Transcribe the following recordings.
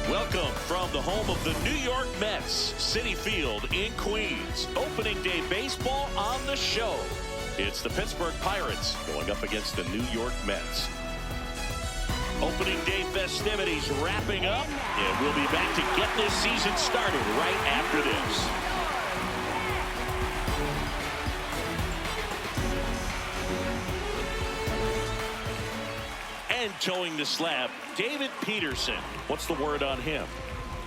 Welcome from the home of the New York Mets, Citi Field in Queens. Opening day baseball on the show. It's the Pittsburgh Pirates going up against the New York Mets. Opening day festivities wrapping up, and we'll be back to get this season started right after this. And towing the slab, David Peterson. What's the word on him?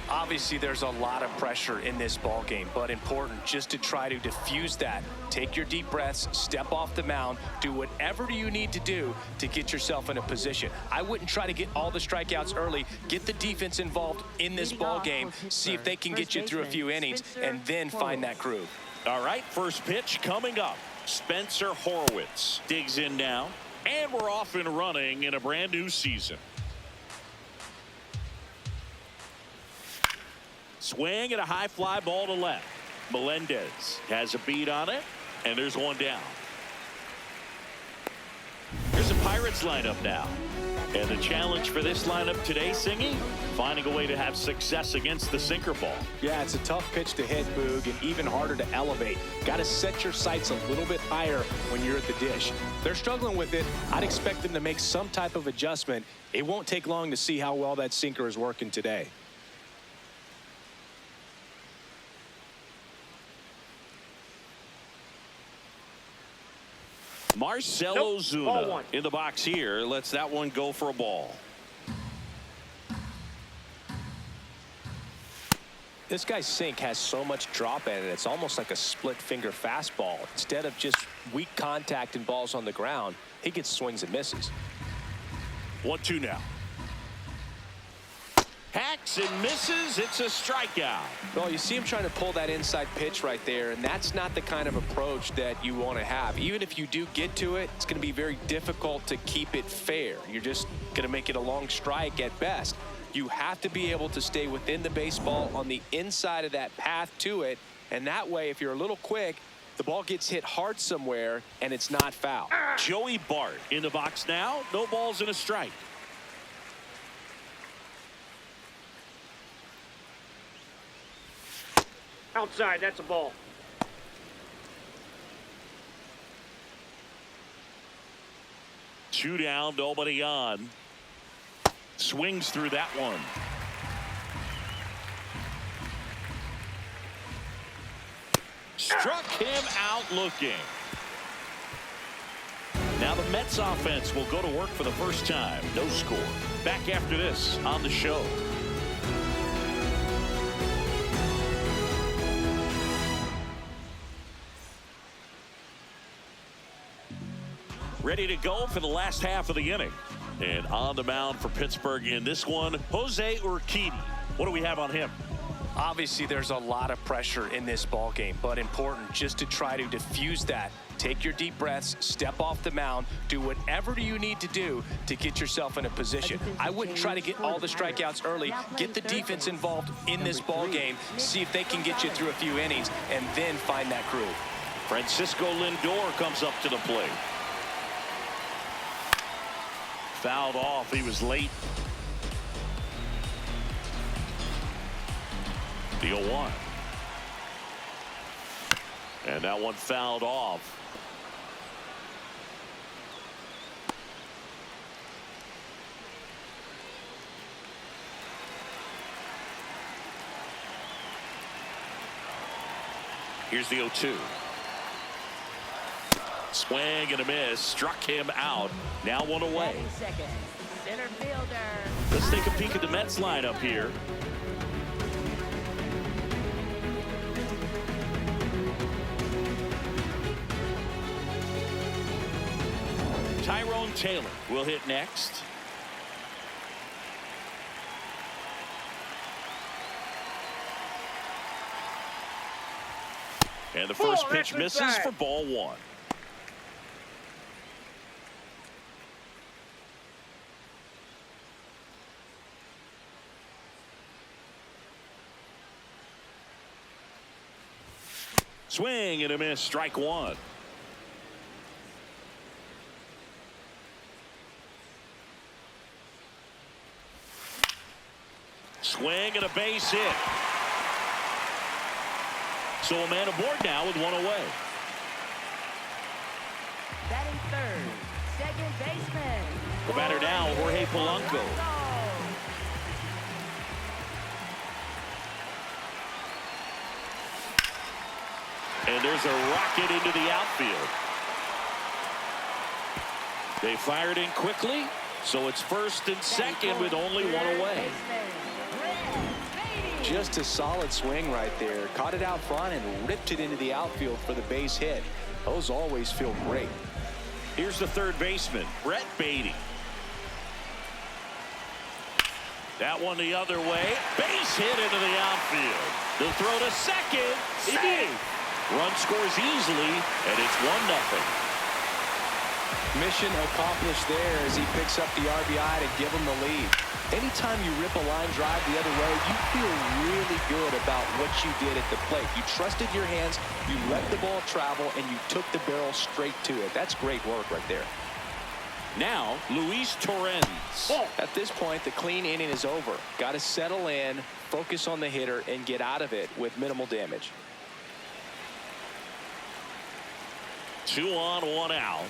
Obviously, there's a lot of pressure in this ball game, but important just to try to diffuse that. Take your deep breaths, step off the mound, do whatever you need to do to get yourself in a position. I wouldn't try to get all the strikeouts early. Get the defense involved in this ball game, see if they can get you through a few innings, and then find that groove. All right, first pitch coming up. Spencer Horwitz digs in now. And we're off and running in a brand new season. Swing and a high fly ball to left. Melendez has a beat on it, and there's one down. Here's a Pirates lineup now. And the challenge for this lineup today, Singy, finding a way to have success against the sinker ball. Yeah, it's a tough pitch to hit, Boog, and even harder to elevate. Got to set your sights a little bit higher when you're at the dish. They're struggling with it. I'd expect them to make some type of adjustment. It won't take long to see how well that sinker is working today. Marcell Ozuna in the box here. Lets that one go for a ball. This guy's sink has so much drop in it. It's almost like a split finger fastball. Instead of just weak contact and balls on the ground, he gets swings and misses. 1-2 now. Hacks and misses. It's a strikeout. Well, you see him trying to pull that inside pitch right there, and that's not the kind of approach that you want to have. Even if you do get to it, it's going to be very difficult to keep it fair. You're just going to make it a long strike at best. You have to be able to stay within the baseball on the inside of that path to it, and that way, if you're a little quick, the ball gets hit hard somewhere, and it's not foul. Joey Bart in the box now. No balls and a strike. Outside, that's a ball. Two down, nobody on. Swings through that one. Struck him out looking. Now the Mets offense will go to work for the first time. No score. Back after this on the show. Ready to go for the last half of the inning. And on the mound for Pittsburgh in this one, Jose Urquidy. What do we have on him? Obviously, there's a lot of pressure in this ball game, but important just to try to diffuse that. Take your deep breaths, step off the mound, do whatever you need to do to get yourself in a position. I wouldn't try to get all the strikeouts early. Get the defense involved in this ball game, see if they can get you through a few innings, and then find that groove. Francisco Lindor comes up to the plate. Fouled off. He was late. The 0-1. And that one fouled off. Here's the 0-2. Swing and a miss. Struck him out. Now one away. Seconds. Center fielder. Let's take a peek at the Mets lineup here. Tyrone Taylor will hit next. And the first pitch misses for ball one. Swing and a miss, strike one. Swing and a base hit. So a man aboard now with one away. Batting third, second baseman. The batter now, Jorge Polanco. And there's a rocket into the outfield. They fired in quickly, so it's first and second with only one away. Just a solid swing right there. Caught it out front and ripped it into the outfield for the base hit. Those always feel great. Here's the third baseman, Brett Beatty. That one the other way. Base hit into the outfield. The throw to second. Safe. Run scores easily, and it's 1-0. Mission accomplished there as he picks up the RBI to give him the lead. Anytime you rip a line drive the other way, you feel really good about what you did at the plate. You trusted your hands, you let the ball travel, and you took the barrel straight to it. That's great work right there. Now, Luis Torrens. At this point, the clean inning is over. Got to settle in, focus on the hitter, and get out of it with minimal damage. 2 on, 1 out.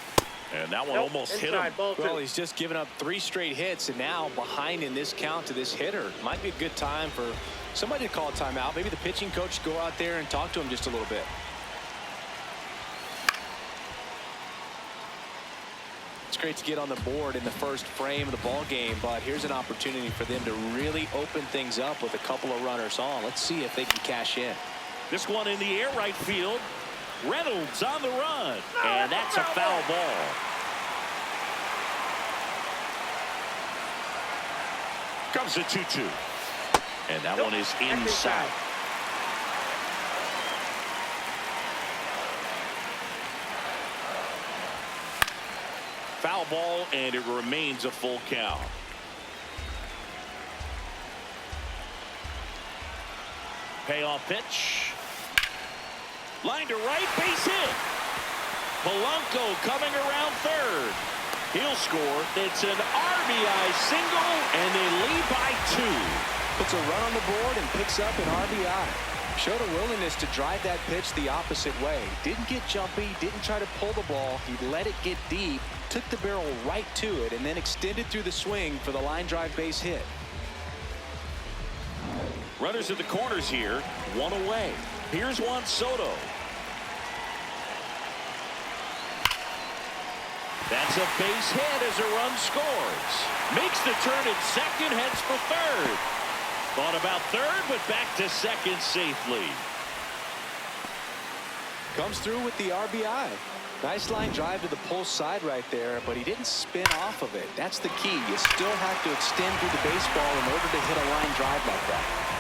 And that one almost hit him. Well, he's just given up 3 straight hits, and now behind in this count to this hitter. Might be a good time for somebody to call a timeout. Maybe the pitching coach go out there and talk to him just a little bit. It's great to get on the board in the first frame of the ball game, but here's an opportunity for them to really open things up with a couple of runners on. Let's see if they can cash in. This one in the air right field. Reynolds on the run, and that's a foul ball. Comes a 2-2, and that one is inside. Foul ball, and it remains a full count. Payoff pitch. Line to right, base hit. Polanco coming around third. He'll score. It's an RBI single, and they lead by 2. Puts a run on the board and picks up an RBI. Showed a willingness to drive that pitch the opposite way. Didn't get jumpy, didn't try to pull the ball. He let it get deep, took the barrel right to it, and then extended through the swing for the line drive base hit. Runners at the corners here, 1 away. Here's Juan Soto. That's a base hit as a run scores. Makes the turn at second, heads for third. Thought about third, but back to second safely. Comes through with the RBI. Nice line drive to the pull side right there, but he didn't spin off of it. That's the key. You still have to extend through the baseball in order to hit a line drive like that.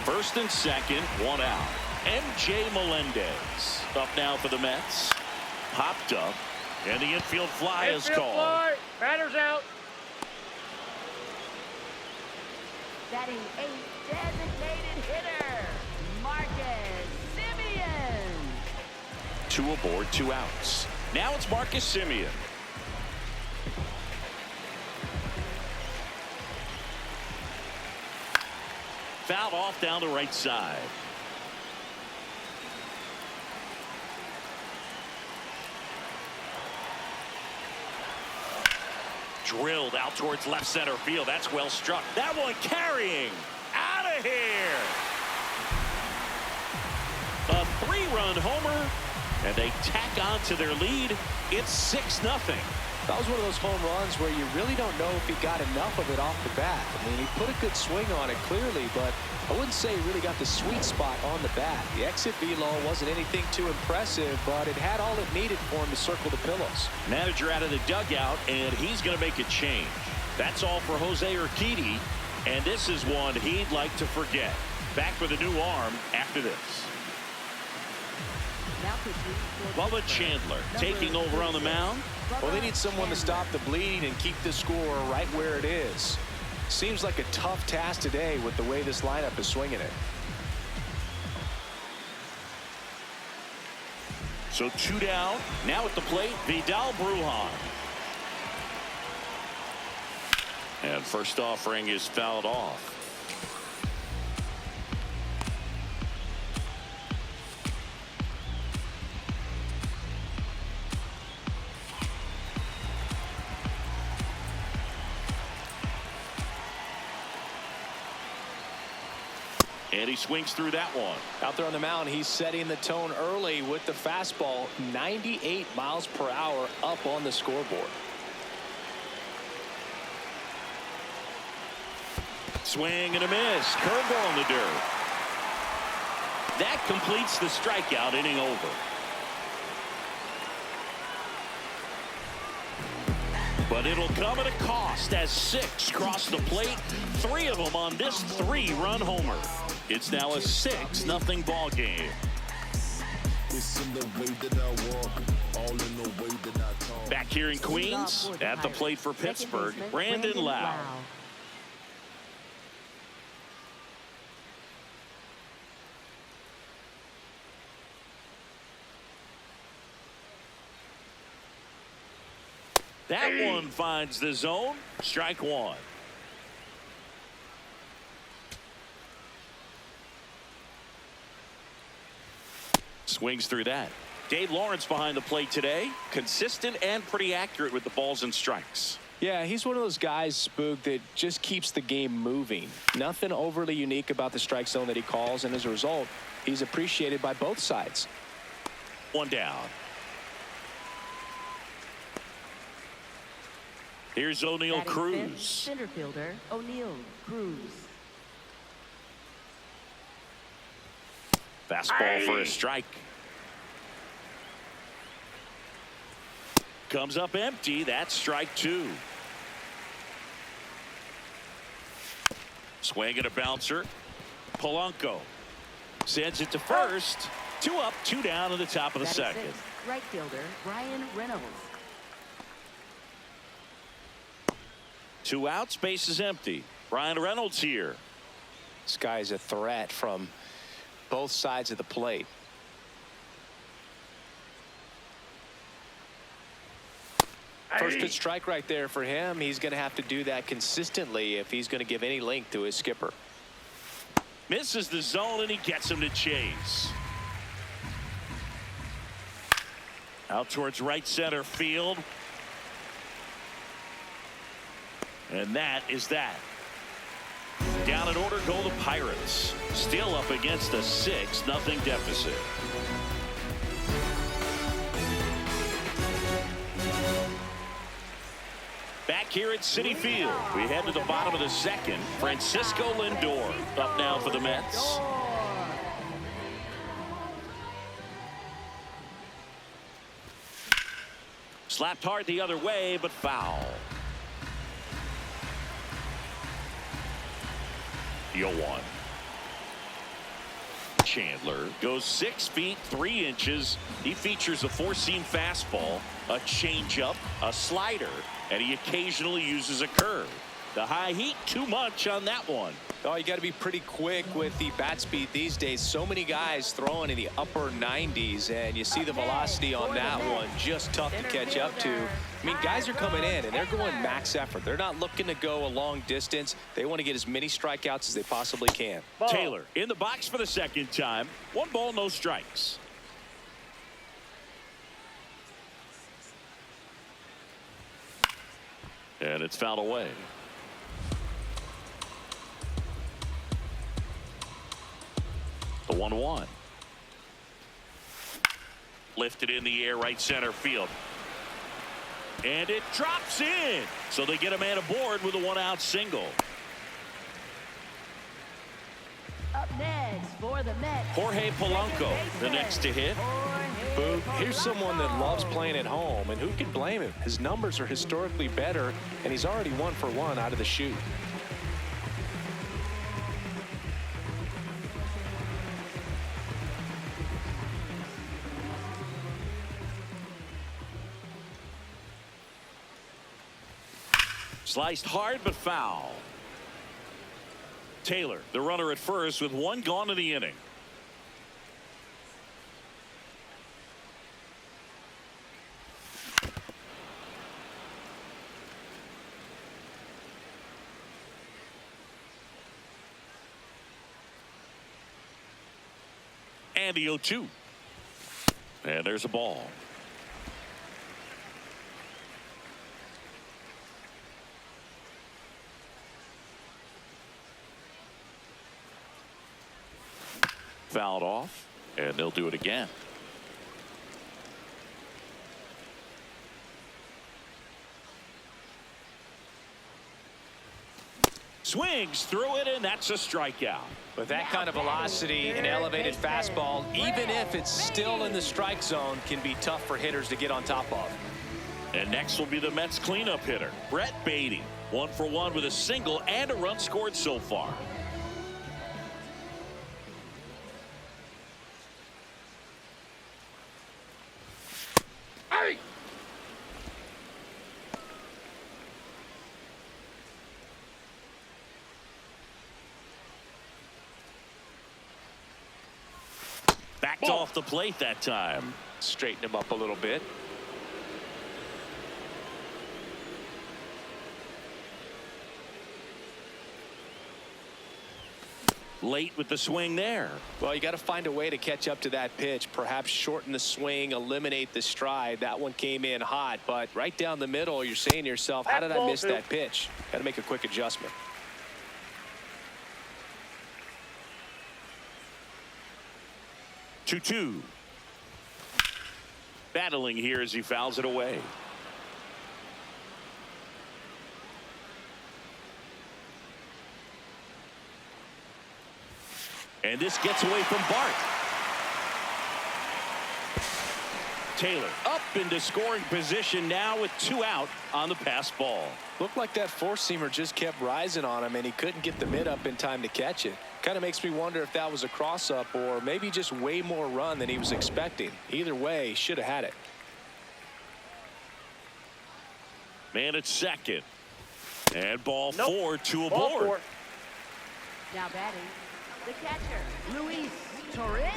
First and second, 1 out. MJ Melendez up now for the Mets. Popped up, and the infield fly is called. Batter's out. Batting 8, designated hitter, Marcus Semien. 2 aboard, 2 outs. Now it's Marcus Semien. Fouled off down the right side. Drilled out towards left center field. That's well struck. That one carrying out of here. 2-run homer, and they tack on to their lead. It's 6-0. That was one of those home runs where you really don't know if he got enough of it off the bat. I mean, he put a good swing on it clearly, but I wouldn't say he really got the sweet spot on the bat. The exit velo wasn't anything too impressive, but it had all it needed for him to circle the pillows. Manager out of the dugout, and he's going to make a change. That's all for Jose Urquidy, and this is one he'd like to forget. Back with a new arm after this. Bubba Chandler taking over on the mound. Well, they need someone to stop the bleeding and keep the score right where it is. Seems like a tough task today with the way this lineup is swinging it. So 2 down. Now at the plate, Vidal Brujan. And first offering is fouled off. And he swings through that one. Out there on the mound, he's setting the tone early with the fastball. 98 miles per hour up on the scoreboard. Swing and a miss. Curveball in the dirt. That completes the strikeout, inning over. But it'll come at a cost as 6 cross the plate. 3 of them on this 3-run homer. It's now a 6-0 ball game. Back here in Queens, at the plate for Pittsburgh, Brandon Lau. That one finds the zone. Strike one. Swings through that. Dave Lawrence behind the plate today. Consistent and pretty accurate with the balls and strikes. Yeah, he's one of those guys, Spook, that just keeps the game moving. Nothing overly unique about the strike zone that he calls, and as a result, he's appreciated by both sides. 1 down. Here's O'Neal Cruz. Center fielder O'Neal Cruz. Fastball for a strike. Comes up empty. That's strike 2. Swing and a bouncer. Polanco sends it to first. 2 up, 2 down in the top of the second. Right fielder Ryan Reynolds. 2 outs, base is empty. Ryan Reynolds here. This guy's a threat from both sides of the plate. First pitch strike right there for him. He's going to have to do that consistently if he's going to give any length to his skipper. Misses the zone and he gets him to chase. Out towards right center field. And that is that. Down in order go the Pirates. Still up against a 6-0 deficit. Back here at Citi Field, we head to the bottom of the second. Francisco Lindor up now for the Mets. Slapped hard the other way, but foul. Deal 1. Chandler goes 6 feet 3 inches. He features a 4-seam fastball, a changeup, a slider, and he occasionally uses a curve. The high heat, too much on that one. Oh, you got to be pretty quick with the bat speed these days. So many guys throwing in the upper 90s, and you see the velocity on that one. Just tough to catch up to. I mean, guys are coming in, and they're going max effort. They're not looking to go a long distance. They want to get as many strikeouts as they possibly can. Taylor in the box for the second time. 1 ball, no strikes. And it's fouled away. The 1-1. Lifted in the air, right center field. And it drops in. So they get a man aboard with a one-out single. Up next for the Mets, Jorge Polanco, the next to hit. Boog, here's someone that loves playing at home, and who can blame him? His numbers are historically better, and he's already 1 for 1 out of the chute. Sliced hard but foul. Taylor, the runner at first with one gone in the inning. And the 0-2. And there's a ball. Fouled off, and they'll do it again. Swings through it, and that's a strikeout. With that kind of velocity and elevated fastball, even if it's still in the strike zone, can be tough for hitters to get on top of. And next will be the Mets cleanup hitter, Brett Beatty. 1 for 1 with a single and a run scored so far. Backed off the plate that time. Straighten him up a little bit. Late with the swing there. Well, you got to find a way to catch up to that pitch. Perhaps shorten the swing, eliminate the stride. That one came in hot, but right down the middle, you're saying to yourself, how did I miss that pitch? Got to make a quick adjustment. Two. Battling here as he fouls it away. And this gets away from Bart. Taylor up into scoring position now with 2 out on the pass ball. Looked like that four-seamer just kept rising on him, and he couldn't get the mid up in time to catch it. Kind of makes me wonder if that was a cross-up or maybe just way more run than he was expecting. Either way, should have had it. Man at second. And ball 4, 2 aboard. now batting, the catcher, Luis Torrens.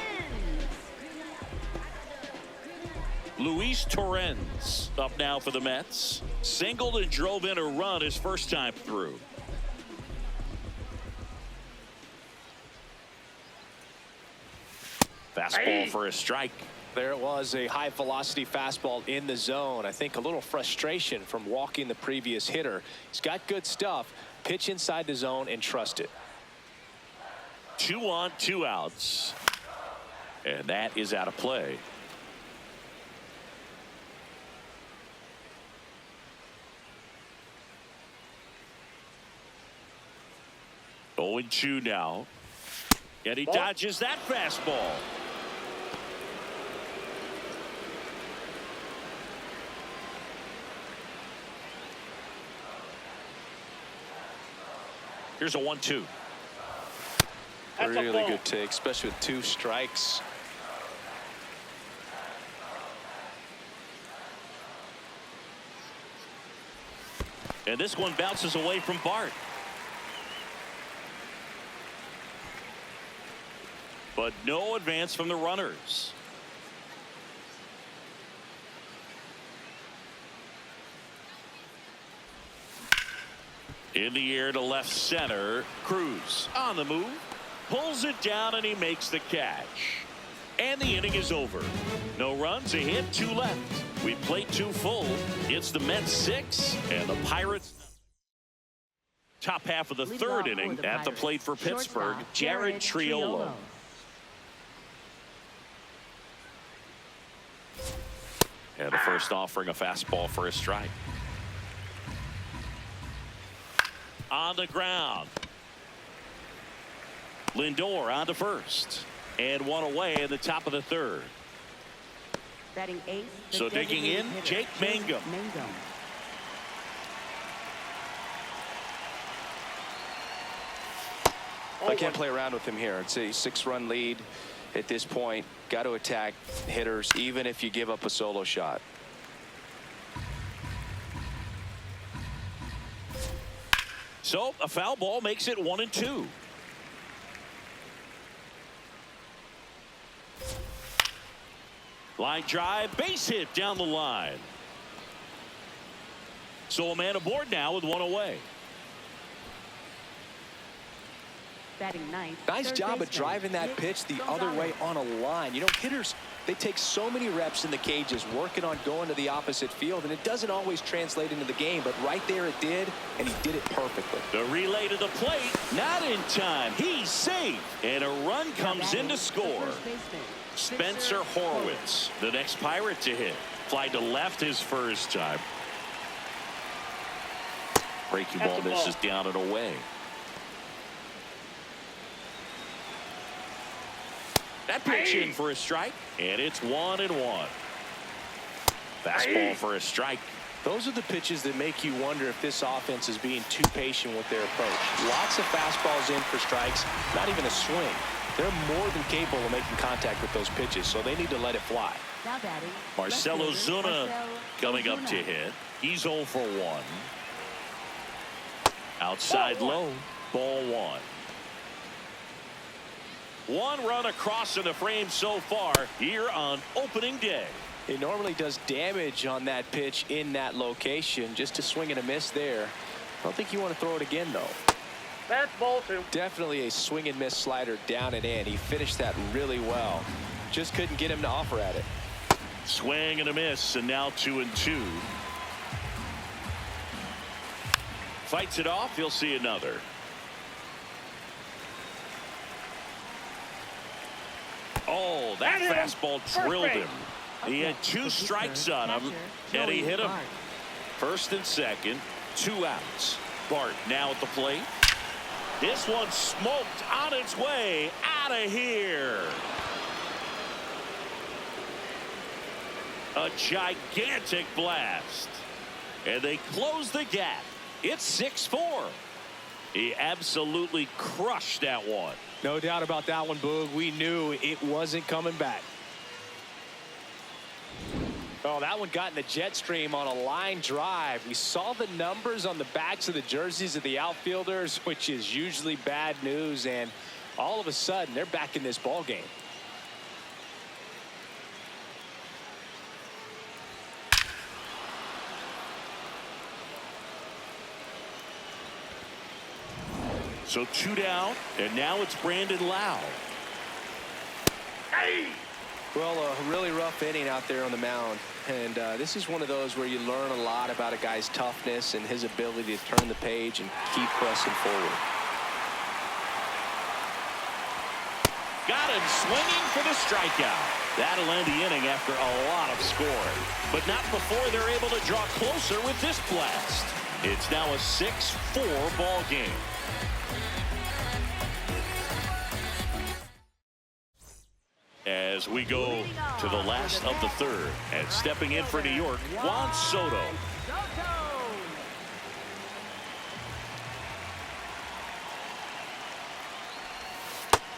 Luis Torrens up now for the Mets. Singled and drove in a run his first time through. Fastball for a strike. There it was, a high velocity fastball in the zone. I think a little frustration from walking the previous hitter. He's got good stuff. Pitch inside the zone and trust it. 2 on, 2 outs. And that is out of play. Oh, and 2 now. And he dodges that fastball. Here's a 1-2. Really good take, especially with 2 strikes. And this one bounces away from Bart. But no advance from the runners. In the air to left center. Cruz on the move. Pulls it down and he makes the catch. And the inning is over. No runs, a hit, 2 left. We played 2 full. It's the Mets 6 and the Pirates. Top half of the third inning at the plate for Pittsburgh, Jared Triolo. And the first offering, a fastball for a strike. On the ground. Lindor on to first. And one away in the top of the third. Batting eighth. So digging in, Jake Mangum. I can't play around with him here. It's a 6-run lead at this point. Got to attack hitters, even if you give up a solo shot. So a foul ball makes it 1-2. Line drive, base hit down the line. So a man aboard now with one away. Batting ninth. Nice job of driving that pitch the other way on a line. You know, hitters, they take so many reps in the cages working on going to the opposite field, and it doesn't always translate into the game, but right there it did, and he did it perfectly. The relay to the plate, not in time. He's safe, and a run comes in to score. Spencer Horwitz, the next Pirate to hit. Fly to left his first time. Breaking ball misses down and away. That pitch in for a strike, and it's 1-1. Fastball for a strike. Those are the pitches that make you wonder if this offense is being too patient with their approach. Lots of fastballs in for strikes, not even a swing. They're more than capable of making contact with those pitches, so they need to let it fly. Now batting, Marcell Ozuna coming up to hit. He's 0 for 1. Outside low, ball 1. One run across in the frame so far here on opening day. It normally does damage on that pitch in that location. Just a swing and a miss there. I don't think you want to throw it again, though. That's ball 2. Definitely a swing and miss slider down and in. He finished that really well. Just couldn't get him to offer at it. Swing and a miss, and now 2-2. Fights it off. He'll see another. Oh, that fastball drilled him. He had 2 strikes on him, and he hit him. First and second, 2 outs. Bart now at the plate. This one smoked on its way out of here. A gigantic blast. And they close the gap. It's 6-4. He absolutely crushed that one. No doubt about that one, Boog. We knew it wasn't coming back. Oh, that one got in the jet stream on a line drive. We saw the numbers on the backs of the jerseys of the outfielders, which is usually bad news, and all of a sudden they're back in this ball game. So 2 down, and now it's Brandon Lau. Well, a really rough inning out there on the mound, and this is one of those where you learn a lot about a guy's toughness and his ability to turn the page and keep pressing forward. Got him swinging for the strikeout. That'll end the inning after a lot of scoring, but not before they're able to draw closer with this blast. It's now a 6-4 ball game. As we go to the last of the third, and stepping in for New York, Juan Soto.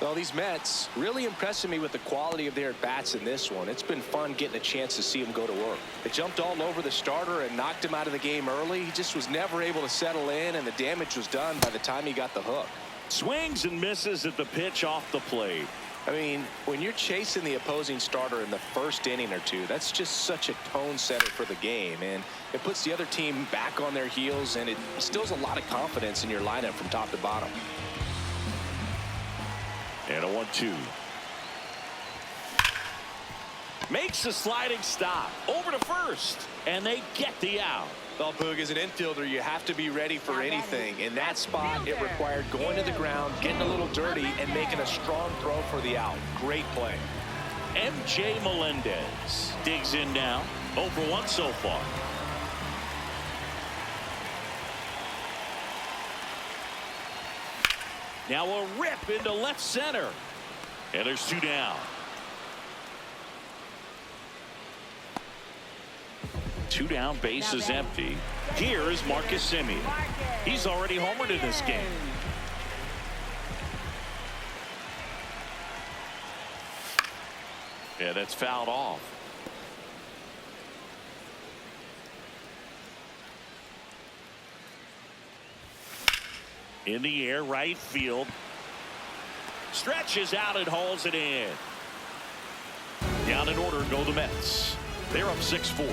Well, these Mets really impressing me with the quality of their at-bats in this one. It's been fun getting a chance to see them go to work. They jumped all over the starter and knocked him out of the game early. He just was never able to settle in, and the damage was done by the time he got the hook. Swings and misses at the pitch off the plate. I mean, when you're chasing the opposing starter in the first inning or two, that's just such a tone setter for the game, and it puts the other team back on their heels, and it instills a lot of confidence in your lineup from top to bottom. And a 1-2. Makes a sliding stop over to first, and they get the out. Well, Boog, as an infielder, you have to be ready for anything. In that spot, it required going to the ground, getting a little dirty, and making a strong throw for the out. Great play. MJ Melendez digs in now. 0 for 1 so far. Now a rip into left center. And there's 2 down. 2 down, base is empty. Here is Marcus Semien. He's already homered in this game. Yeah, that's fouled off. In the air, right field. Stretches out and hauls it in. Down in order go the Mets. They're up 6-4.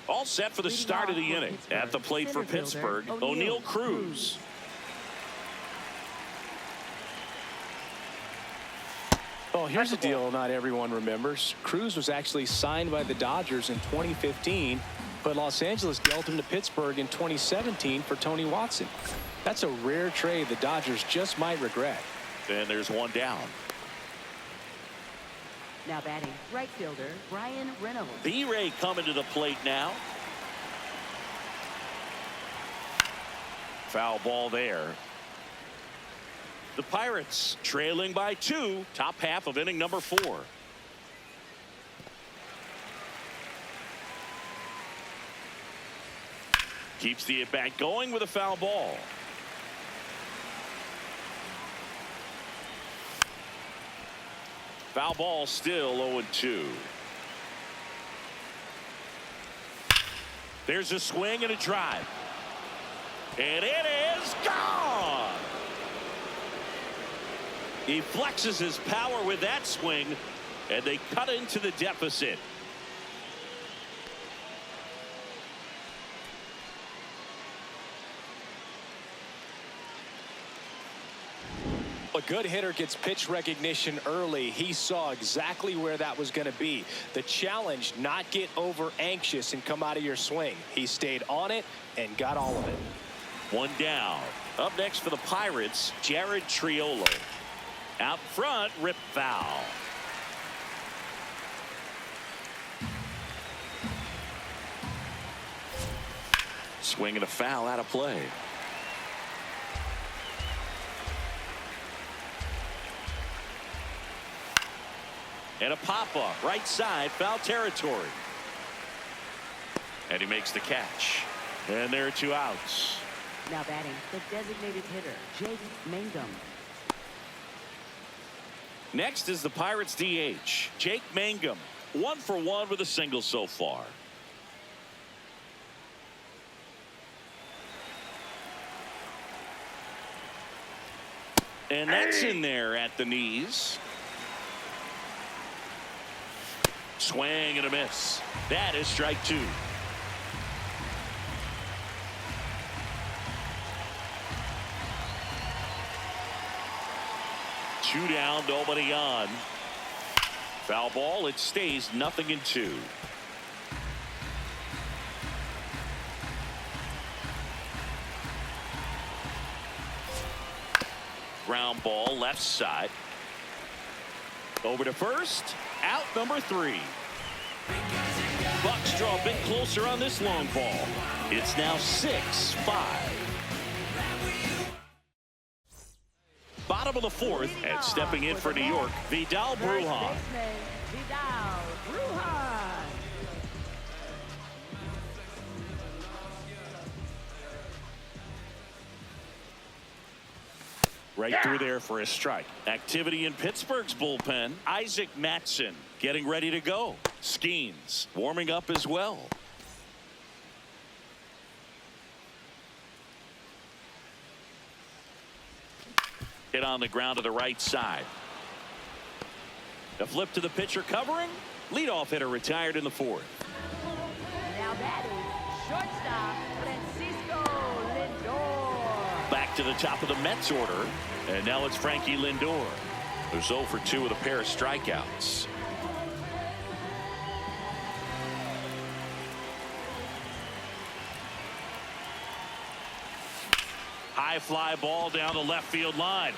All set for the start of the inning. At the plate for Pittsburgh, O'Neal Cruz. Well, here's the deal not everyone remembers. Cruz was actually signed by the Dodgers in 2015, but Los Angeles dealt him to Pittsburgh in 2017 for Tony Watson. That's a rare trade the Dodgers just might regret. And there's 1 down. Now batting, right fielder, Brian Reynolds. B-Ray coming to the plate now. Foul ball there. The Pirates trailing by 2, top half of inning number 4. Keeps the at-bat going with a foul ball. Foul ball, still 0-2. There's a swing and a drive. And it is gone. He flexes his power with that swing, and they cut into the deficit. A good hitter gets pitch recognition early. He saw exactly where that was going to be. The challenge, not get over anxious and come out of your swing. He stayed on it and got all of it. 1 down. Up next for the Pirates, Jared Triolo. Out front, rip foul. Swing and a foul out of play. And a pop-up, right side, foul territory. And he makes the catch. And there are 2 outs. Now batting, the designated hitter, Jake Mangum. Next is the Pirates DH, Jake Mangum. 1 for 1 with a single so far. And that's in there at the knees. Swing and a miss. That is strike 2. Two down, nobody on. Foul ball, it stays 0-2. Ground ball, left side. Over to first, out number 3. Bucks draw a bit closer on this long ball. It's now 6-5. Bottom of the 4th, and stepping in for New York, Vidal Brujan. Right through there for a strike. Activity in Pittsburgh's bullpen. Isaac Matson getting ready to go. Skeens warming up as well. Hit on the ground to the right side. The flip to the pitcher covering. Leadoff hitter retired in the 4th. Now batting, shortstop, Francisco Lindor. Back to the top of the Mets order. And now it's Frankie Lindor, who's 0 for 2 with a pair of strikeouts. High fly ball down the left field line.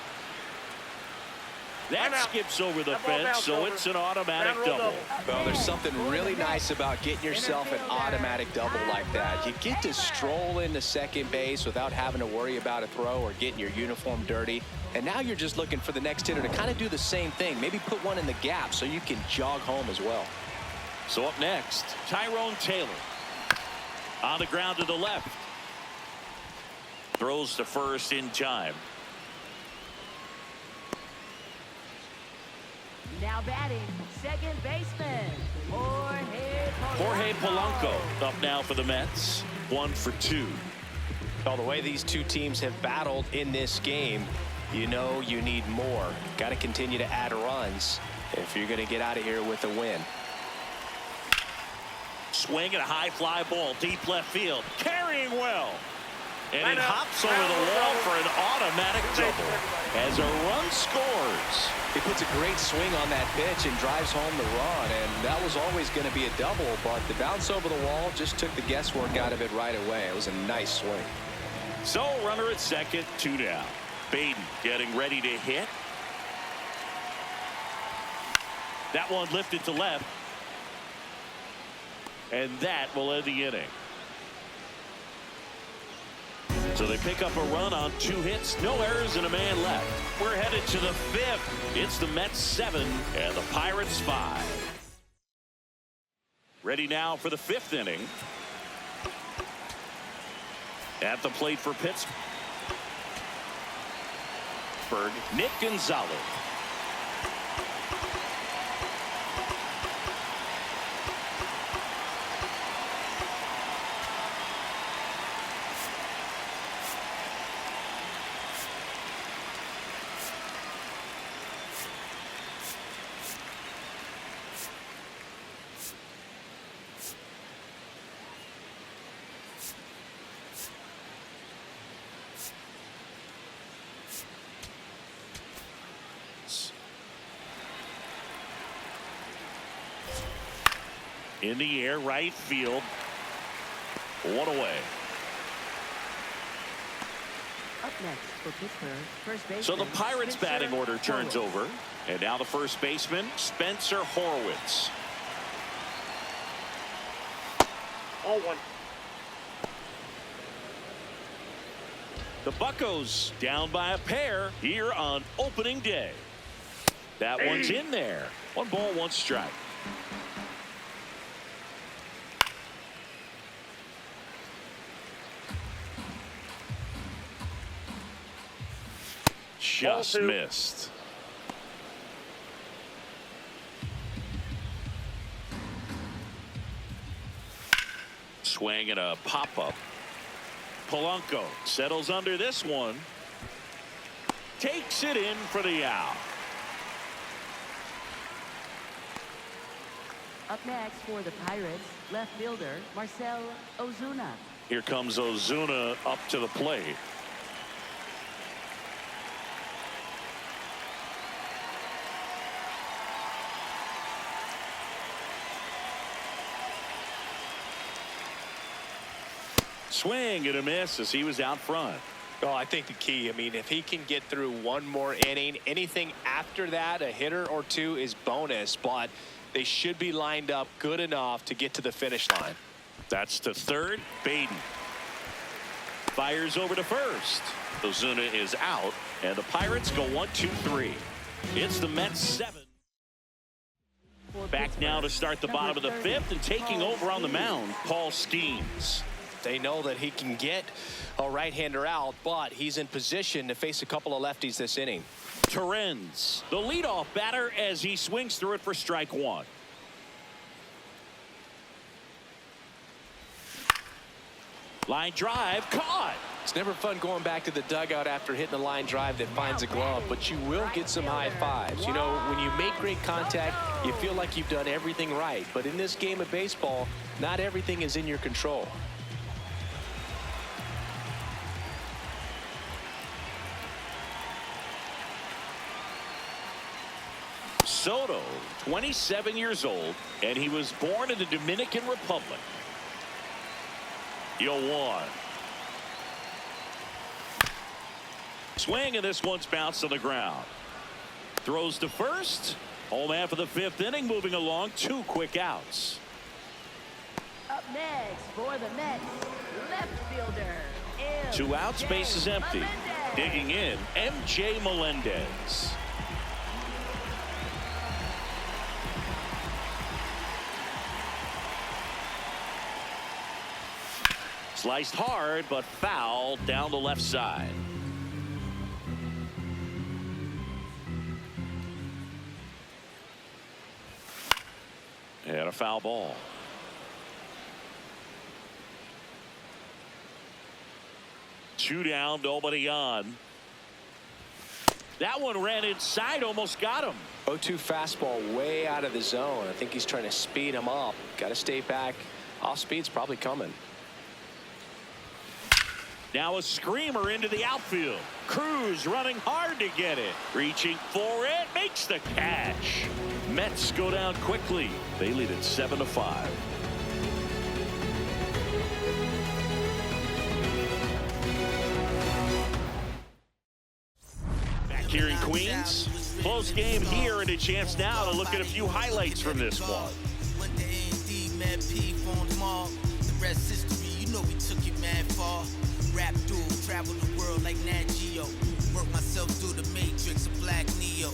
That skips over the fence, so it's an automatic double. Well, there's something really nice about getting yourself an automatic double like that. You get to stroll into second base without having to worry about a throw or getting your uniform dirty. And now you're just looking for the next hitter to kind of do the same thing. Maybe put one in the gap so you can jog home as well. So up next, Tyrone Taylor. On the ground to the left. Throws to first in time. Now batting, second baseman, Jorge Polanco up now for the Mets. 1 for 2. Well, the way these two teams have battled in this game, you know you need more. Got to continue to add runs if you're going to get out of here with a win. Swing and a high fly ball deep left field. Carrying well. And it hops over the wall for an automatic double as a run scores. He puts a great swing on that pitch and drives home the run, and that was always going to be a double, but the bounce over the wall just took the guesswork out of it right away. It was a nice swing. So runner at second, 2 down. Baden getting ready to hit. That one lifted to left. And that will end the inning. So they pick up a run on 2 hits, no errors, and a man left. We're headed to the 5th. It's the Mets 7 and the Pirates 5. Ready now for the 5th inning. At the plate for Pittsburgh, Nick Gonzalez. In the air, right field. 1 away. Up next for Pittsburgh, first baseman. So the Pirates Spencer batting order turns Horwitz. over. And now the first baseman, Spencer Horwitz. 0-1. The Buccos down by a pair here on opening day. That one's in there. 1 ball, 1 strike. Just missed. Swing and a pop-up. Polanco settles under this one. Takes it in for the out. Up next for the Pirates, left fielder Marcell Ozuna. Here comes Ozuna up to the plate. Swing and a miss as he was out front. Oh, I think the key, I mean, if he can get through 1 more inning, anything after that, a hitter or 2 is bonus, but they should be lined up good enough to get to the finish line. That's to third. Baden fires over to first. Ozuna is out, and the Pirates go 1-2-3. It's the Mets 7. Back now to start the bottom of the 5th, and taking over on the mound, Paul Skeens. They know that he can get a right-hander out, but he's in position to face a couple of lefties this inning. Torrens, the leadoff batter, as he swings through it for strike 1. Line drive, caught. It's never fun going back to the dugout after hitting a line drive that finds a glove, but you will get some high fives. You know, when you make great contact, you feel like you've done everything right. But in this game of baseball, not everything is in your control. Soto, 27 years old, and he was born in the Dominican Republic. 0-1. Swing, and this one's bounced to the ground. Throws to first. Home half of the 5th inning, moving along. 2 quick outs. Up next for the Mets, left fielder. 2 outs, base is empty. Melendez. Digging in, MJ Melendez. Sliced hard, but foul down the left side. And a foul ball. Two down, nobody on. That one ran inside, almost got him. 0-2 fastball way out of the zone. I think he's trying to speed him up. Got to stay back. Off speed's probably coming. Now a screamer into the outfield. Cruz running hard to get it. Reaching for it. Makes the catch. Mets go down quickly. They lead at 7-5. Back here in Queens. Close game here and a chance now to look at a few highlights from this one. The rest history, you know we took it mad far. Rap duel, travel the world like Nat Geo. Work myself through the matrix of Black Neo.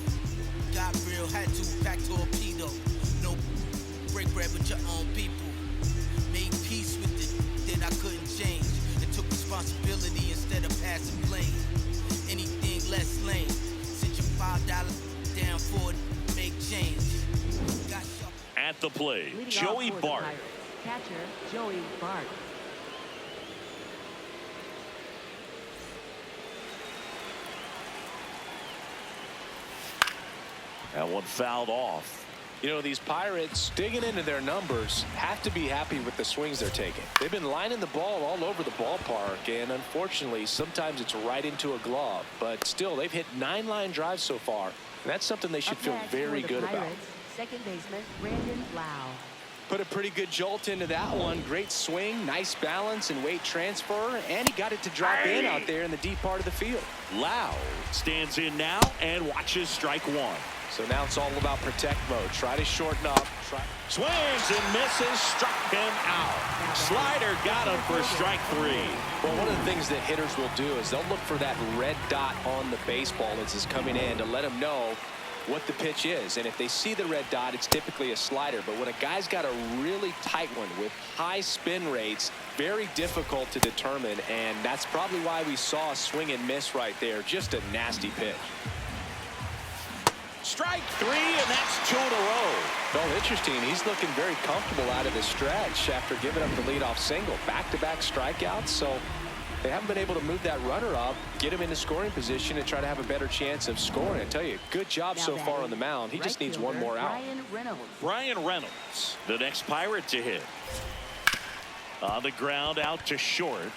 Got real, had to pack torpedo. No break bread with your own people. Made peace with it that I couldn't change. And took responsibility instead of passing blame. Anything less lame. Send your $5 down for it, make change. Got at the plate, Leading Joey off for the Bart. Pirates, catcher Joey Bart. That one fouled off. You know, these Pirates, digging into their numbers, have to be happy with the swings they're taking. They've been lining the ball all over the ballpark, and unfortunately, sometimes it's right into a glove. But still, they've hit 9 line drives so far, and that's something they should Up feel next very for the good about. Pirates, second baseman Brandon Lau. Put a pretty good jolt into that one. Great swing, nice balance and weight transfer, and he got it to drop in out there in the deep part of the field. Lau stands in now and watches strike one. So now it's all about protect mode. Try to shorten up. Swings and misses, struck him out. Slider got him for strike 3. Well, one of the things that hitters will do is they'll look for that red dot on the baseball as it's coming in to let them know what the pitch is. And if they see the red dot, it's typically a slider. But when a guy's got a really tight one with high spin rates, very difficult to determine. And that's probably why we saw a swing and miss right there. Just a nasty pitch. Strike 3, and that's 2 in a row. Well, interesting. He's looking very comfortable out of the stretch after giving up the leadoff single. Back-to-back strikeouts, so they haven't been able to move that runner up, get him into scoring position, and try to have a better chance of scoring. I tell you, good job so far on the mound. He just needs one more out. Brian Reynolds, the next Pirate to hit. On the ground, out to short.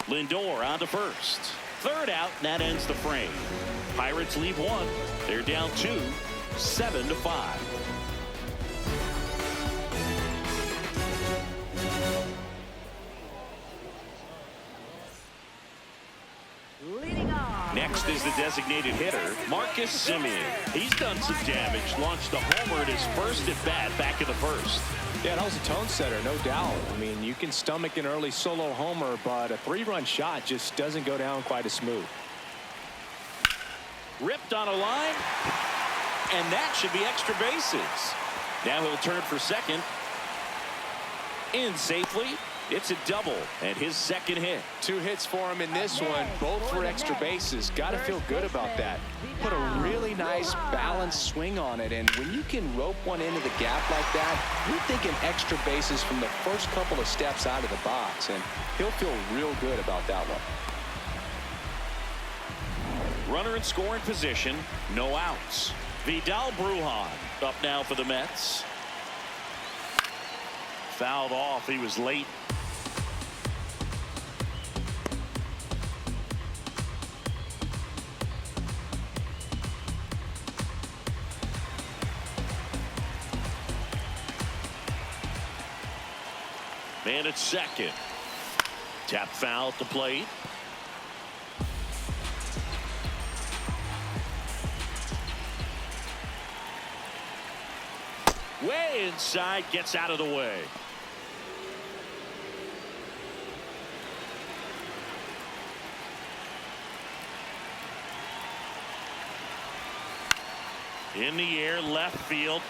Lindor on to first. Third out, and that ends the frame. Pirates leave 1. They're down 2, 7-5. Leading off. Next is the designated hitter, Marcus Semien. He's done some damage, launched a homer at his first at bat back in the first. Yeah, that was a tone setter, no doubt. I mean, you can stomach an early solo homer, but a 3-run shot just doesn't go down quite as smooth. Ripped on a line, and that should be extra bases. Now he'll turn for second. In safely. It's a double and his second hit. 2 hits for him in this one, both for extra bases. Got to feel good about that. Put a really nice balanced swing on it, and when you can rope one into the gap like that, you're thinking extra bases from the first couple of steps out of the box, and he'll feel real good about that one. Runner in scoring position, no outs. Vidal Brujan up now for the Mets. Fouled off, he was late. Man at second. Tap foul at the plate. High inside, gets out of the way. In the air, left field.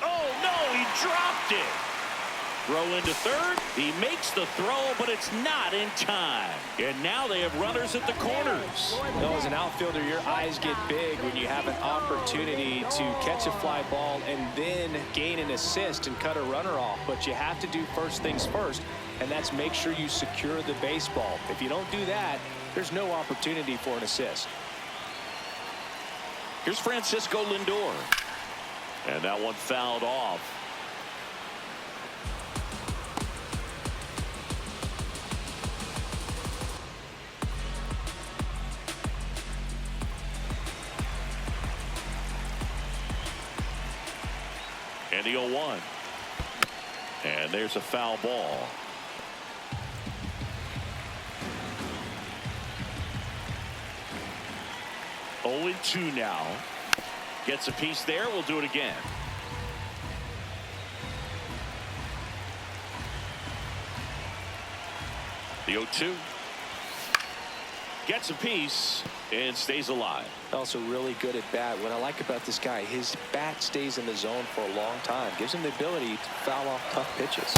Oh, no, he dropped it. Throw into third. He makes the throw, but it's not in time. And now they have runners at the corners. Well, as an outfielder, your eyes get big when you have an opportunity to catch a fly ball and then gain an assist and cut a runner off. But you have to do first things first, and that's make sure you secure the baseball. If you don't do that, there's no opportunity for an assist. Here's Francisco Lindor. And that one fouled off. And the 0-1. And there's a foul ball. Oh, 2 now. Gets a piece there. We'll do it again. The 0-2. Gets a piece and stays alive. Also really good at bat. What I like about this guy, his bat stays in the zone for a long time. Gives him the ability to foul off tough pitches.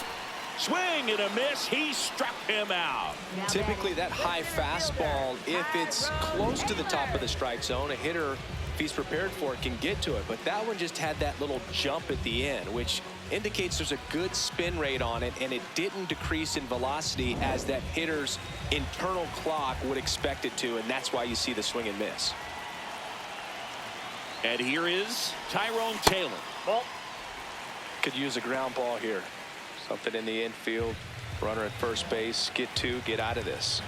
Swing and a miss. He struck him out. Typically that high fastball, if it's close to the top of the strike zone, a hitter, if he's prepared for it, can get to it. But that one just had that little jump at the end, which indicates there's a good spin rate on it, and it didn't decrease in velocity as that hitter's internal clock would expect it to, and that's why you see the swing and miss. And here is Tyrone Taylor. Ball. Could use a ground ball here. Something in the infield. Runner at first base. Get 2, get out of this.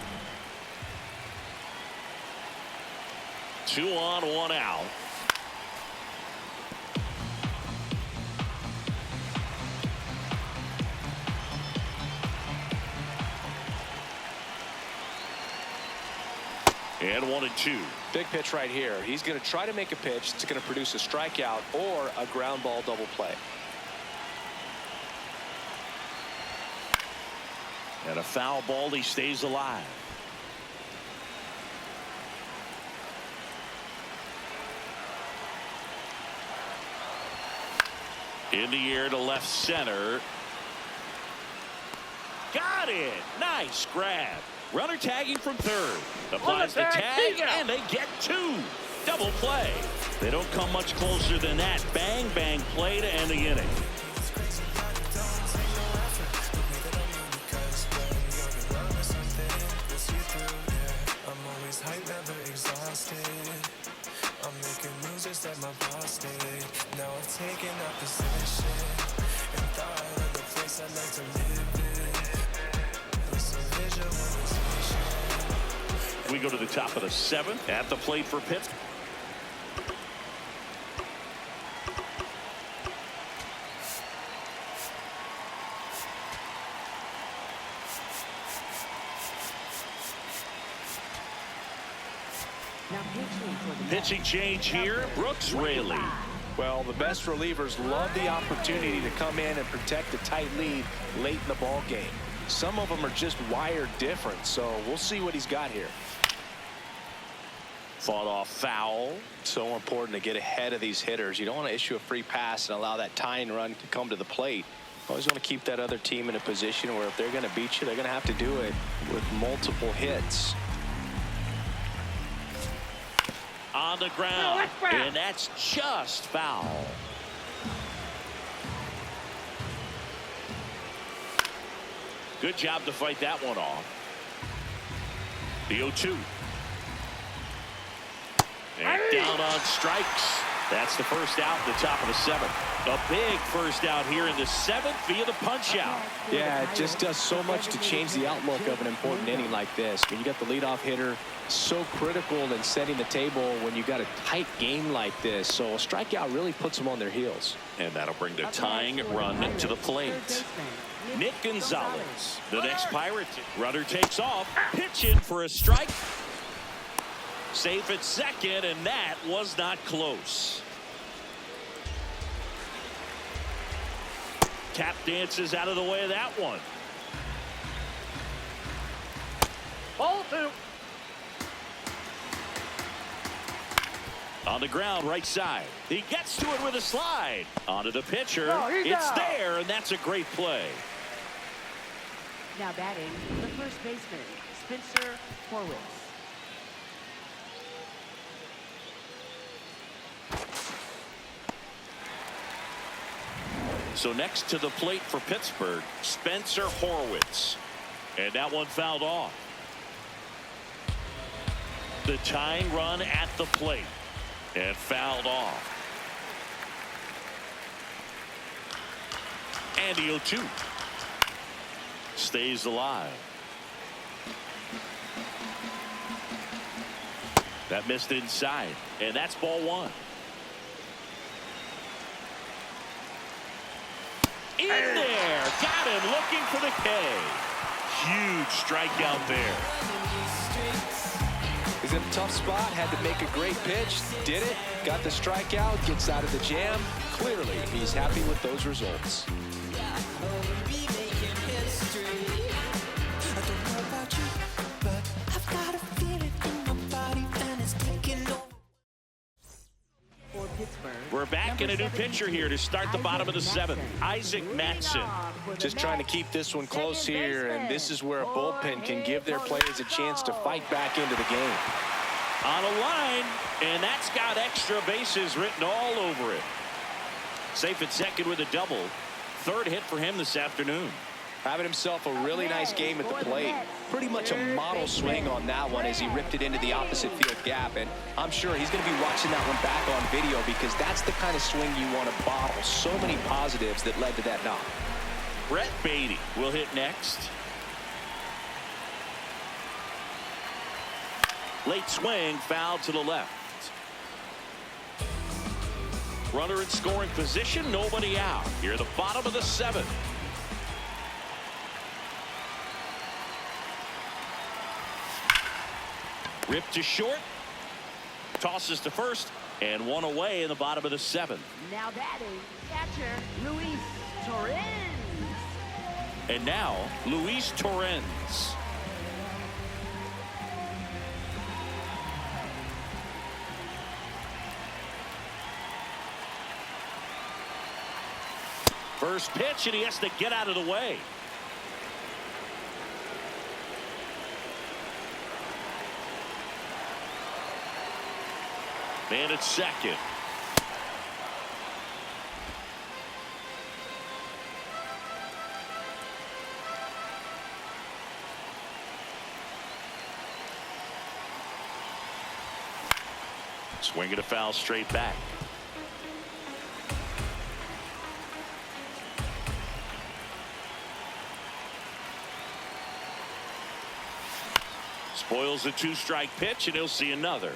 2 on, 1 out. And 1-2. Big pitch right here. He's going to try to make a pitch that's going to produce a strikeout or a ground ball double play. And a foul ball. He stays alive. In the air to left center. Got it. Nice grab. Runner tagging from third. Applies the tag, and they get 2. Double play. They don't come much closer than that. Bang, bang play to end the inning. I'm making moves just like my boss did. Now I've taken up position and thought of the place I'd like to live in. With some visualization. We go to the top of the 7th. At the plate for Pittsburgh. Pitching change here. Brooks Raley. Well, the best relievers love the opportunity to come in and protect a tight lead late in the ball game. Some of them are just wired different, so we'll see what he's got here. Fought off foul. So important to get ahead of these hitters. You don't want to issue a free pass and allow that tying run to come to the plate. Always want to keep that other team in a position where if they're going to beat you, they're going to have to do it with multiple hits. On the ground, and that's just foul. Good job to fight that one off. The 0-2. And down on strikes. That's the first out in the top of the 7th. A big first out here in the 7th via the punch out. Yeah, it just does so much to change the outlook of an important inning like this. When you got the leadoff hitter, so critical in setting the table when you got a tight game like this. So a strikeout really puts them on their heels. And that'll bring the tying run to the plate. Nick Gonzalez, the next Pirate. Runner takes off, pitching for a strike. Safe at second, and that was not close. tap dances out of the way of that one. Ball 2. On the ground, right side. He gets to it with a slide. Onto the pitcher. It's there, and that's a great play. Now batting, the first baseman, Spencer Horwitz. So next to the plate for Pittsburgh, Spencer Horwitz. And that one fouled off. The tying run at the plate. And fouled off. And the 0-2. Stays alive. That missed inside. And that's ball 1. In there. Got him looking for the K. Huge strikeout there. He's in a tough spot. Had to make a great pitch. Did it. Got the strikeout. Gets out of the jam. Clearly, he's happy with those results. For Pittsburgh, We're back in a new pitcher here to start the bottom of the 7th. Isaac Matson. Just trying to keep this one close here, and this is where a bullpen can give their players a chance to fight back into the game. On a line, and that's got extra bases written all over it. Safe at second with a double. Third hit for him this afternoon. Having himself a really nice game at the plate. Pretty much a model swing on that one as he ripped it into the opposite field gap. And I'm sure he's going to be watching that one back on video because that's the kind of swing you want to bottle. So many positives that led to that knock. Brett Beatty will hit next. Late swing, foul to the left. Runner in scoring position, nobody out. Here at the bottom of the 7th. Ripped to short. Tosses to first. And one away in the bottom of the 7th. now batting, catcher, Luis Torrens. And now, Luis Torrens. First pitch, and he has to get out of the way. Man at second. Swinging a foul straight back. Spoils a 2-strike pitch, and he'll see another.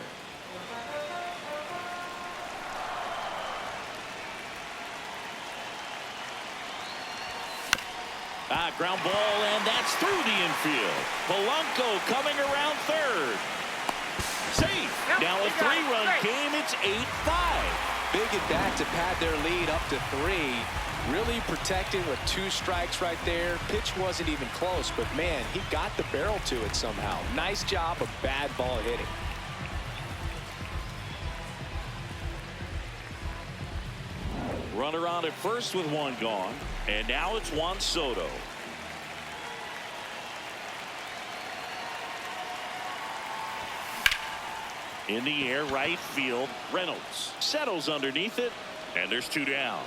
Ground ball, and that's through the infield. Polanco coming around third. Safe. Now a 3-run game. It's 8-5. Big at bat to pad their lead up to 3. Really protecting with 2 strikes right there. Pitch wasn't even close, but man, he got the barrel to it somehow. Nice job of bad ball hitting. Runner on at first with 1 gone, and now it's Juan Soto. In the air, right field. Reynolds settles underneath it, and there's 2 down.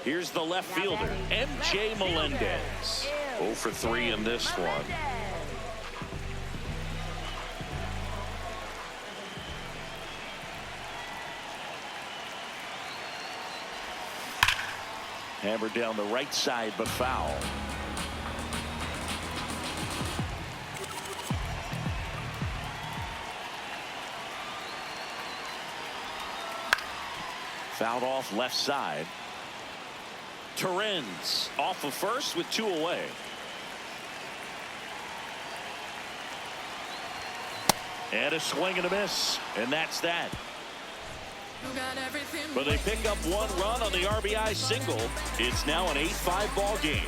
Here's the left fielder, MJ Melendez. 0 for 3 in this one. Hammered down the right side, but foul. Fouled off left side. Torrens off of first with 2 away. And a swing and a miss. And that's that. But they pick up one run on the RBI single. It's now an 8-5 ball game.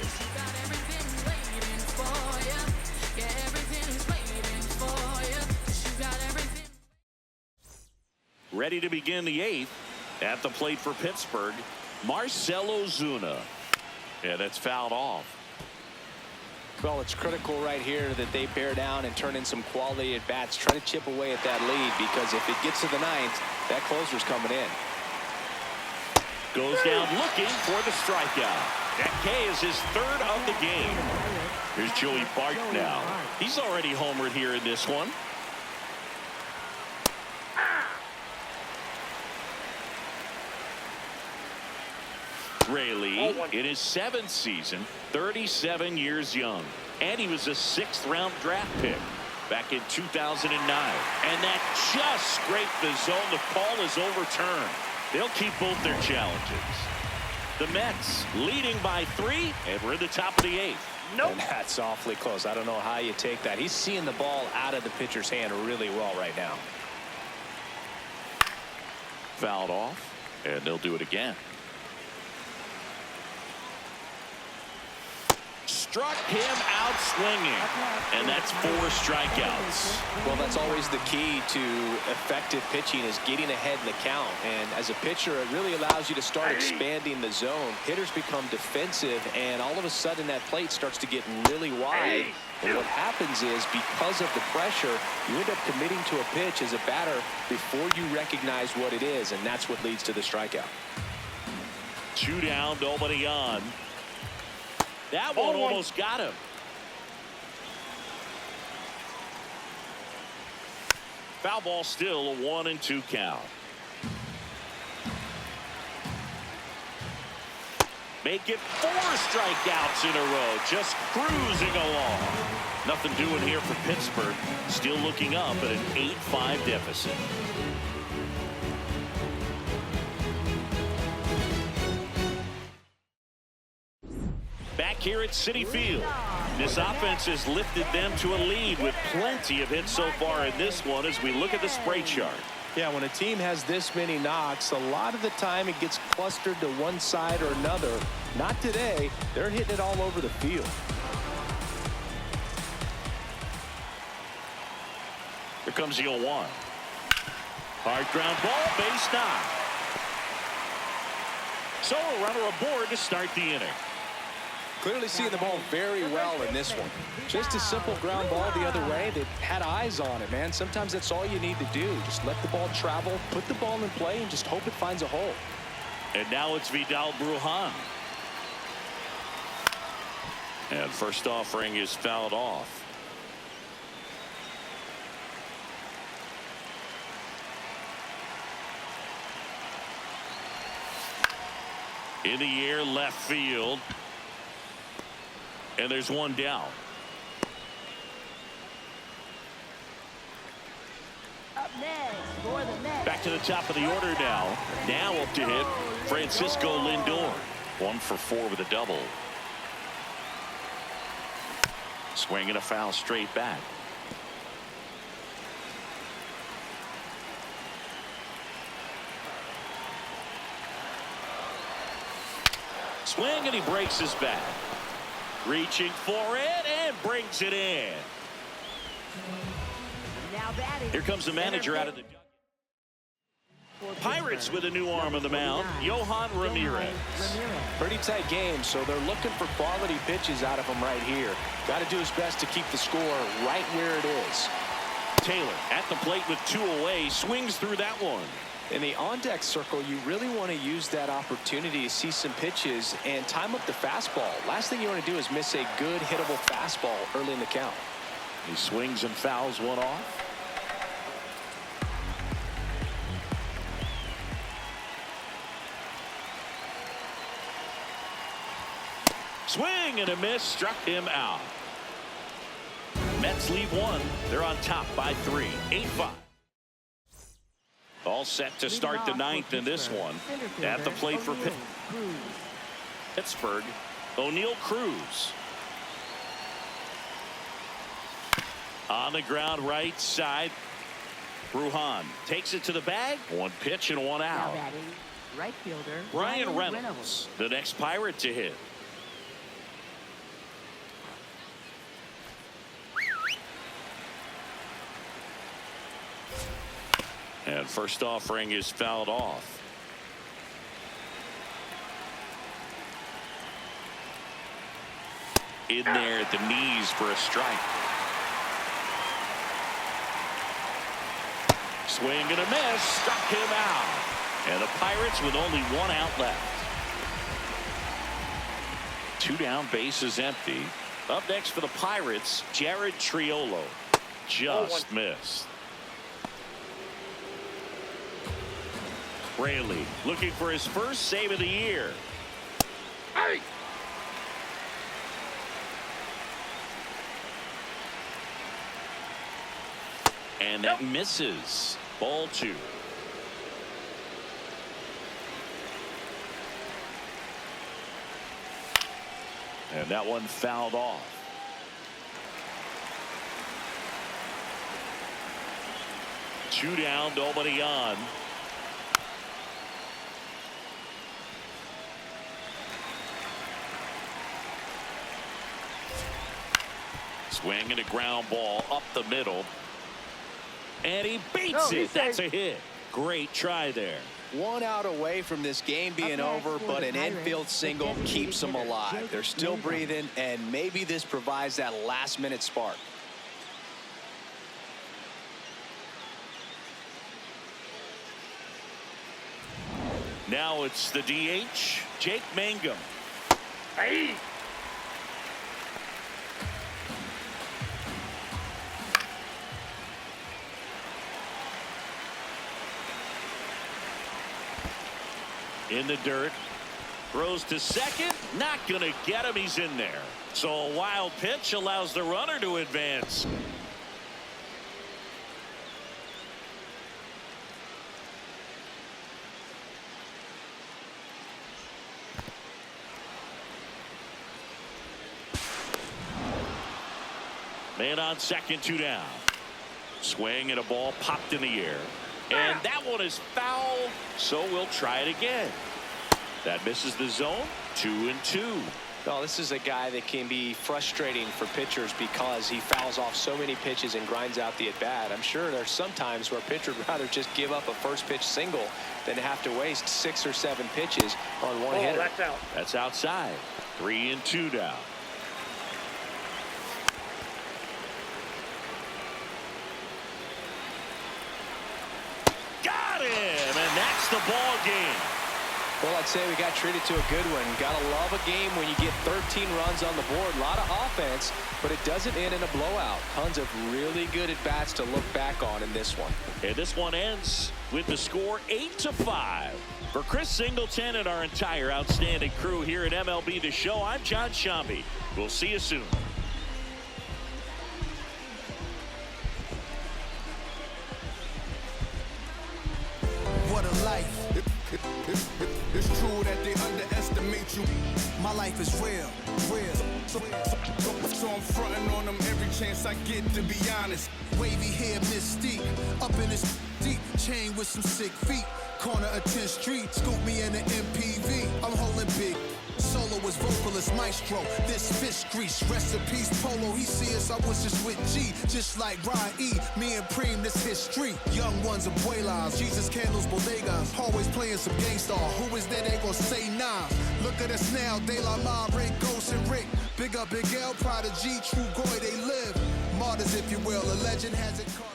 Ready to begin the 8th. At the plate for Pittsburgh, Marcell Ozuna. Yeah, that's fouled off. Well, it's critical right here that they bear down and turn in some quality at bats. Try to chip away at that lead, because if it gets to the 9th, that closer's coming in. Goes down looking for the strikeout. That K is his 3rd of the game. Here's Joey Bart now. He's already homered here in this one. Rayleigh in his 7th season, 37 years young, and he was a 6th-round draft pick back in 2009. And that just scraped the zone. The call is overturned. They'll keep both their challenges. The Mets leading by 3, and we're in the top of the 8th. Nope. And that's awfully close. I don't know how you take that. He's seeing the ball out of the pitcher's hand really well right now. Fouled off, and they'll do it again. Struck him out swinging, and that's 4 strikeouts. Well, that's always the key to effective pitching, is getting ahead in the count. And as a pitcher, it really allows you to start expanding the zone. Hitters become defensive, and all of a sudden that plate starts to get really wide. And what happens is, because of the pressure, you end up committing to a pitch as a batter before you recognize what it is, and that's what leads to the strikeout. 2 down, nobody on. That one almost got him. Foul ball, still a 1-2 count. Make it 4 strikeouts in a row, just cruising along. Nothing doing here for Pittsburgh. Still looking up at an 8-5 deficit. Back here at Citi Field, this offense has lifted them to a lead with plenty of hits so far in this one as we look at the spray chart. Yeah, when a team has this many knocks, a lot of the time it gets clustered to one side or another. Not today. They're hitting it all over the field. Here comes the 0-1. Hard ground ball, base knock. So a runner aboard to start the inning. Clearly seeing the ball very well in this one. Just a simple ground ball the other way that had eyes on it, man. Sometimes that's all you need to do. Just let the ball travel, put the ball in play, and just hope it finds a hole. And now it's Vidal Brujan. And first offering is fouled off. In the air, left field. And there's one down. Up next for the Mets. Back to the top of the order now. Now up to hit Francisco Lindor. 1 for 4 with a double. Swing and a foul straight back. Swing, and he breaks his bat. Reaching for it and brings it in. Now batting. Here comes the manager out of the Pirates with a new arm on the mound, Yohan Ramirez. Pretty tight game, so they're looking for quality pitches out of him right here. Got to do his best to keep the score right where it is. Taylor at the plate with 2 away, swings through that one. In the on-deck circle, you really want to use that opportunity to see some pitches and time up the fastball. Last thing you want to do is miss a good hittable fastball early in the count. He swings and fouls one off. Swing and a miss, struck him out. Mets lead 1. They're on top by 3, 8-5. All set to start the 9th in this one. At the plate for Pittsburgh, O'Neal Cruz. On the ground right side. Bruhan takes it to the bag. One pitch and one Now out. batting, right fielder Ryan Reynolds, the next Pirate to hit. And first offering is fouled off. In there at the knees for a strike. Swing and a miss. Struck him out. And the Pirates with only one out left. 2 down, bases empty. Up next for the Pirates, Jared Triolo. Just missed. Raley looking for his first save of the year. Hey! And that misses. Ball 2. And that one fouled off. Two down, nobody on. Swing and a ground ball up the middle. And he beats it. That's a hit. Great try there. 1 out away from this game being over, but an infield single keeps them alive. They're still breathing, and maybe this provides that last-minute spark. Now it's the DH, Jake Mangum. Hey! In the dirt, throws to second, not gonna get him. He's in there. So a wild pitch allows the runner to advance. Man on second, 2 down. Swing and a ball popped in the air. And that one is foul, so we'll try it again. That misses the zone. 2-2. No, this is a guy that can be frustrating for pitchers because he fouls off so many pitches and grinds out the at-bat. I'm sure there's some times where a pitcher would rather just give up a first pitch single than have to waste 6 or 7 pitches on one hitter. That's out. That's outside. 3-2 now. Got him, and that's the ball game. Well, I'd say we got treated to a good one. Gotta love a game when you get 13 runs on the board. A lot of offense, but it doesn't end in a blowout. Tons of really good at-bats to look back on in this one. And this one ends with the score 8-5. For Chris Singleton and our entire outstanding crew here at MLB The Show, I'm John Shambi. We'll see you soon. What a life. It's true that they underestimate you. My life is real. So I'm fronting on them every chance I get, to be honest. Wavy hair, mystique. Up in this deep chain with some sick feet. Corner of 10th Street, scoop me in an MPV. I'm holding big. Soloist, vocalist, maestro. This fish grease, rest in peace, Polo. He see us, I was just with G. Just like Ryan E, me and Preem, this history. Young ones, abuelas, Jesus candles, bodegas. Always playing some gangsta. Who is that? They gon' say nah. Look at us now, De La Mare, Ghost and Rick. Big up Big L, Prodigy, True Goy, they live. Martyrs, if you will, a legend has it caught.